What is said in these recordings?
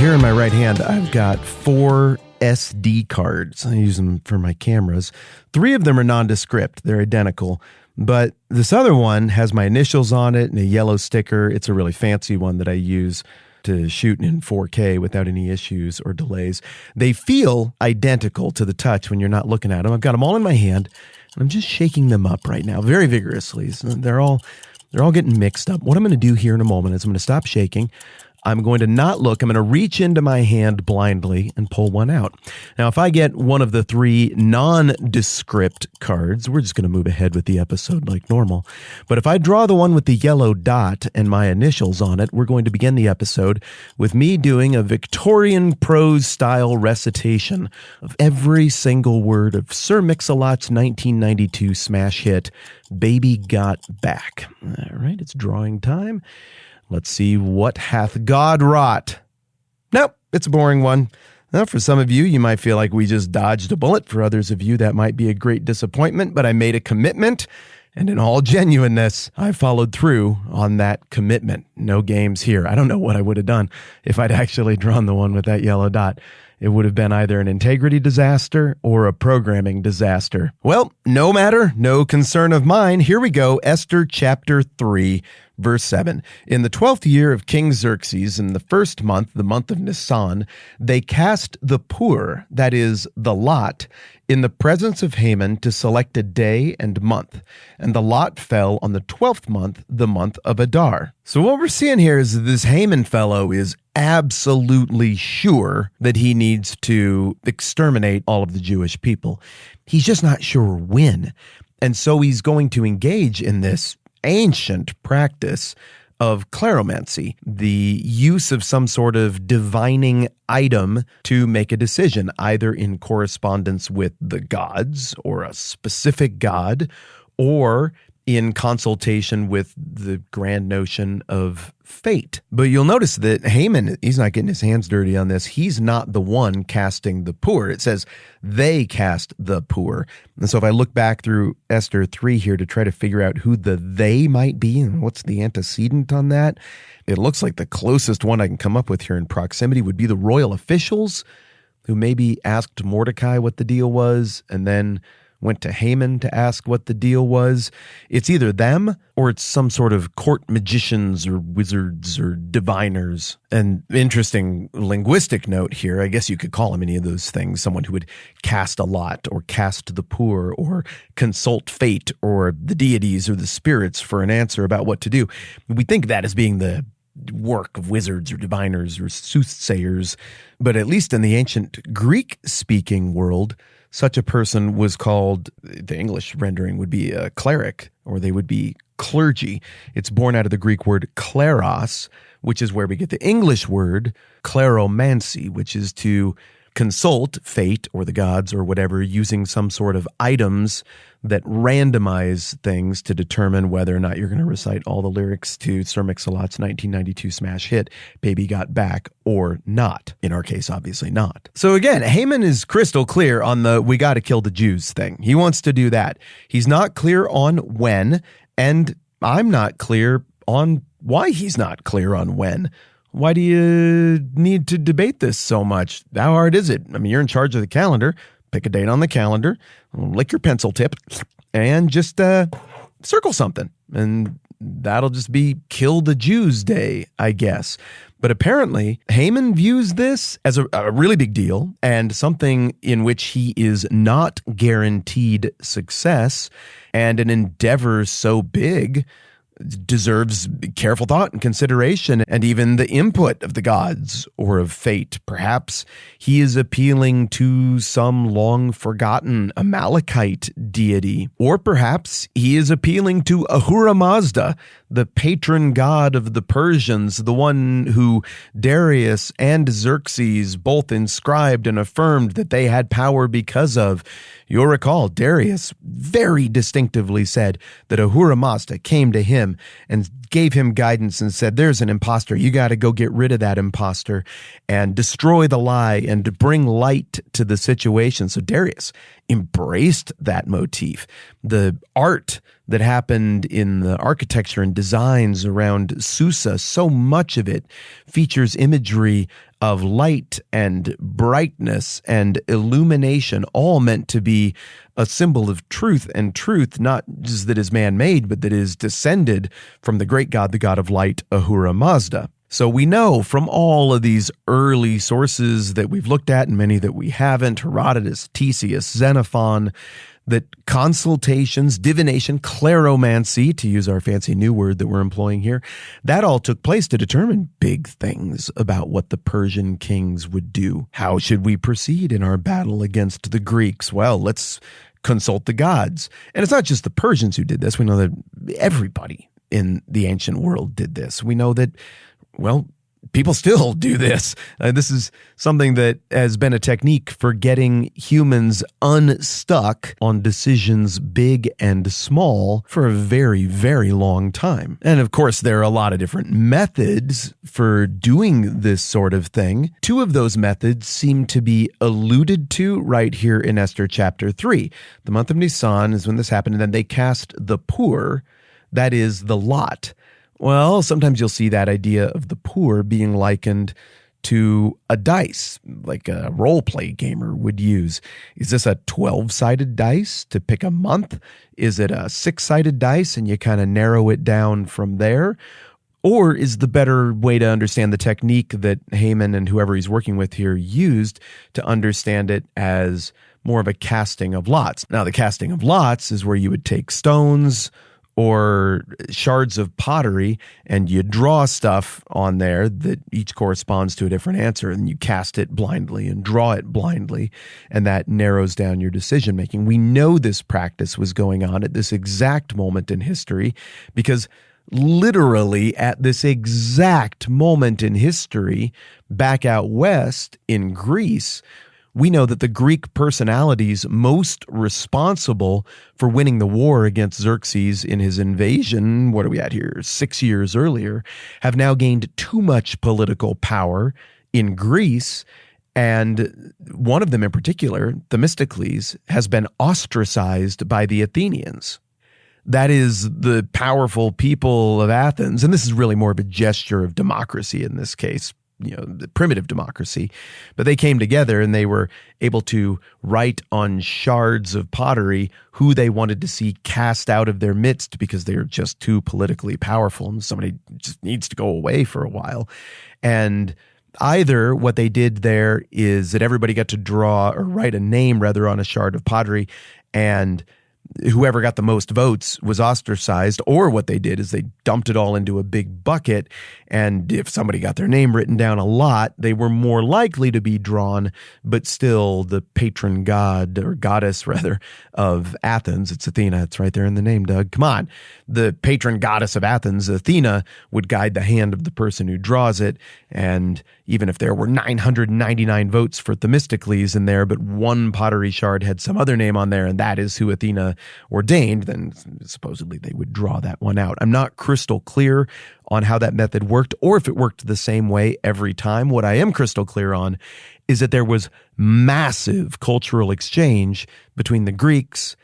Here in my right hand, I've got 4 SD cards. I use them for my cameras. 3 of them are nondescript. They're identical. But this other one has my initials on it and a yellow sticker. It's a really fancy one that I use to shoot in 4K without any issues or delays. They feel identical to the touch when you're not looking at them. I've got them all in my hand, and I'm just shaking them up right now very vigorously. So they're all getting mixed up. What I'm going to do here in a moment is I'm going to stop shaking. I'm going to not look. I'm going to reach into my hand blindly and pull one out. Now, if I get one of the 3 nondescript cards, we're just going to move ahead with the episode like normal. But if I draw the one with the yellow dot and my initials on it, we're going to begin the episode with me doing a Victorian prose-style recitation of every single word of Sir Mix-a-Lot's 1992 smash hit, Baby Got Back. All right, it's drawing time. Let's see what hath God wrought. Nope, it's a boring one. Now, for some of you, you might feel like we just dodged a bullet. For others of you, that might be a great disappointment, but I made a commitment, and in all genuineness, I followed through on that commitment. No games here. I don't know what I would have done if I'd actually drawn the one with that yellow dot. It would have been either an integrity disaster or a programming disaster. Well, no matter, no concern of mine. Here we go, Esther chapter 3. Verse 7, in the 12th year of King Xerxes, in the first month, the month of Nisan, they cast the pur, that is, the lot, in the presence of Haman to select a day and month. And the lot fell on the 12th month, the month of Adar. So what we're seeing here is that this Haman fellow is absolutely sure that he needs to exterminate all of the Jewish people. He's just not sure when. And so he's going to engage in this ancient practice of kleromancy, the use of some sort of divining item to make a decision, either in correspondence with the gods or a specific god, or in consultation with the grand notion of fate. But you'll notice that Haman, he's not getting his hands dirty on this. He's not the one casting the pur. It says they cast the pur. And so if I look back through Esther 3 here to try to figure out who the they might be and what's the antecedent on that, it looks like the closest one I can come up with here in proximity would be the royal officials who maybe asked Mordecai what the deal was and then went to Haman to ask what the deal was. It's either them or it's some sort of court magicians or wizards or diviners. An interesting linguistic note here, I guess you could call him any of those things, someone who would cast a lot or cast the pur or consult fate or the deities or the spirits for an answer about what to do. We think that as being the work of wizards or diviners or soothsayers, but at least in the ancient Greek-speaking world, such a person was called, the English rendering would be a cleric, or they would be clergy. It's born out of the Greek word kleros, which is where we get the English word kleromancy, which is to consult fate or the gods or whatever using some sort of items that randomize things to determine whether or not you're going to recite all the lyrics to Sir Mix-a-Lot's 1992 smash hit, Baby Got Back, or not. In our case, obviously not. So again, Haman is crystal clear on the we got to kill the Jews thing. He wants to do that. He's not clear on when, and I'm not clear on why he's not clear on when. Why do you need to debate this so much? How hard is it? I mean, you're in charge of the calendar. Pick a date on the calendar, lick your pencil tip, and just circle something. And that'll just be Kill the Jews Day, I guess. But apparently, Haman views this as a really big deal and something in which he is not guaranteed success, and an endeavor so big deserves careful thought and consideration and even the input of the gods or of fate. Perhaps he is appealing to some long-forgotten Amalekite deity, or perhaps he is appealing to Ahura Mazda, the patron god of the Persians, the one who Darius and Xerxes both inscribed and affirmed that they had power because of. You'll recall Darius very distinctively said that Ahura Mazda came to him and gave him guidance and said, there's an imposter. You got to go get rid of that imposter and destroy the lie and bring light to the situation. So Darius embraced that motif. The art that happened in the architecture and designs around Susa, so much of it features imagery of light and brightness and illumination, all meant to be a symbol of truth, and truth not just that is man-made, but that is descended from the great god, the god of light, Ahura Mazda. So we know from all of these early sources that we've looked at and many that we haven't, Herodotus, Ctesias, Xenophon, that consultations, divination, claromancy, to use our fancy new word that we're employing here, that all took place to determine big things about what the Persian kings would do. How should we proceed in our battle against the Greeks? Well, let's consult the gods. And it's not just the Persians who did this. We know that everybody in the ancient world did this. We know that, well, people still do this. This is something that has been a technique for getting humans unstuck on decisions big and small for a very, very long time. And of course, there are a lot of different methods for doing this sort of thing. Two of those methods seem to be alluded to right here in Esther chapter 3. The month of Nisan is when this happened, and then they cast the pur, that is the lot. Well, sometimes you'll see that idea of the pur being likened to a dice, like a role-play gamer would use. Is this a 12-sided dice to pick a month? Is it a 6-sided dice and you kind of narrow it down from there? Or is the better way to understand the technique that Haman and whoever he's working with here used to understand it as more of a casting of lots? Now, the casting of lots is where you would take stones or shards of pottery, and you draw stuff on there that each corresponds to a different answer, and you cast it blindly and draw it blindly, and that narrows down your decision making. We know this practice was going on at this exact moment in history because literally at this exact moment in history, back out west in Greece, we know that the Greek personalities most responsible for winning the war against Xerxes in his invasion, what are we at here, 6 years earlier, have now gained too much political power in Greece. And one of them in particular, Themistocles, has been ostracized by the Athenians. That is the powerful people of Athens, and this is really more of a gesture of democracy in this case, the primitive democracy, but they came together and they were able to write on shards of pottery who they wanted to see cast out of their midst because they're just too politically powerful and somebody just needs to go away for a while. And either what they did there is that everybody got to draw or write a name rather on a shard of pottery, and whoever got the most votes was ostracized, or what they did is they dumped it all into a big bucket, and if somebody got their name written down a lot, they were more likely to be drawn, but still the patron god, or goddess rather, of Athens, it's Athena, it's right there in the name, Doug, come on, the patron goddess of Athens, Athena, would guide the hand of the person who draws it, and even if there were 999 votes for Themistocles in there, but one pottery shard had some other name on there, and that is who Athena ordained, then supposedly they would draw that one out. I'm not crystal clear on how that method worked or if it worked the same way every time. What I am crystal clear on is that there was massive cultural exchange between the Greeks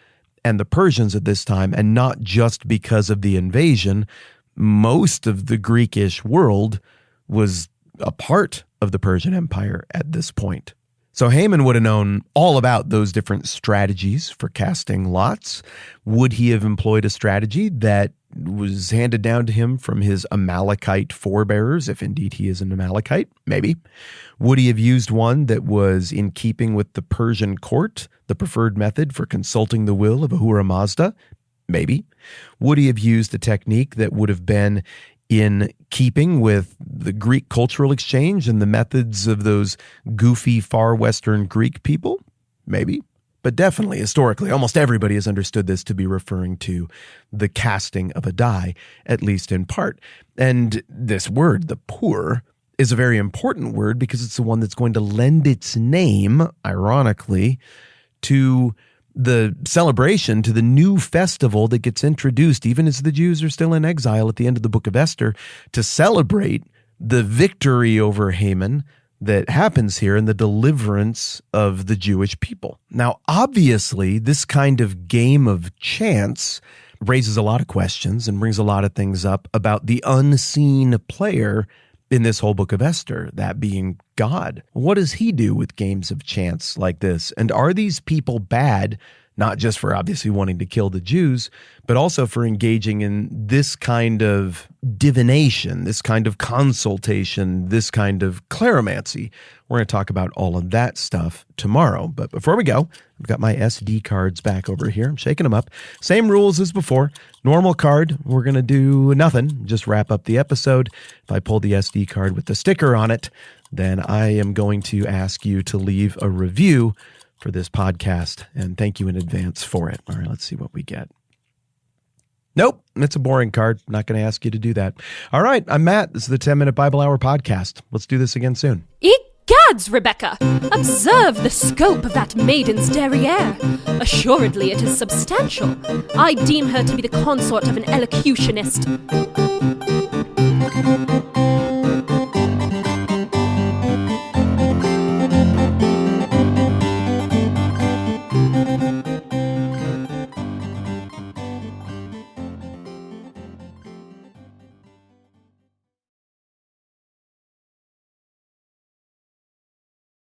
and the Persians at this time, and not just because of the invasion. Most of the Greekish world was a part of the Persian Empire at this point. So Haman would have known all about those different strategies for casting lots. Would he have employed a strategy that was handed down to him from his Amalekite forebears, if indeed he is an Amalekite? Maybe. Would he have used one that was in keeping with the Persian court, the preferred method for consulting the will of Ahura Mazda? Maybe. Would he have used a technique that would have been in keeping with the Greek cultural exchange and the methods of those goofy far Western Greek people? Maybe. But definitely, historically, almost everybody has understood this to be referring to the casting of a die, at least in part. And this word, the pur, is a very important word because it's the one that's going to lend its name, ironically, to the celebration, to the new festival that gets introduced, even as the Jews are still in exile at the end of the book of Esther, to celebrate the victory over Haman that happens here and the deliverance of the Jewish people. Now, obviously, this kind of game of chance raises a lot of questions and brings a lot of things up about the unseen player in this whole book of Esther, that being God. What does he do with games of chance like this? And are these people bad, not just for obviously wanting to kill the Jews, but also for engaging in this kind of divination, this kind of consultation, this kind of claromancy? We're going to talk about all of that stuff tomorrow. But before we go, I've got my SD cards back over here. I'm shaking them up. Same rules as before. Normal card, we're going to do nothing, just wrap up the episode. If I pull the SD card with the sticker on it, then I am going to ask you to leave a review for this podcast, and thank you in advance for it. All right, let's see what we get. Nope, it's a boring card. Not going to ask you to do that. All right, I'm Matt. This is the 10-Minute Bible Hour podcast. Let's do this again soon. Egads, Rebecca! Observe the scope of that maiden's derriere. Assuredly it is substantial. I deem her to be the consort of an elocutionist.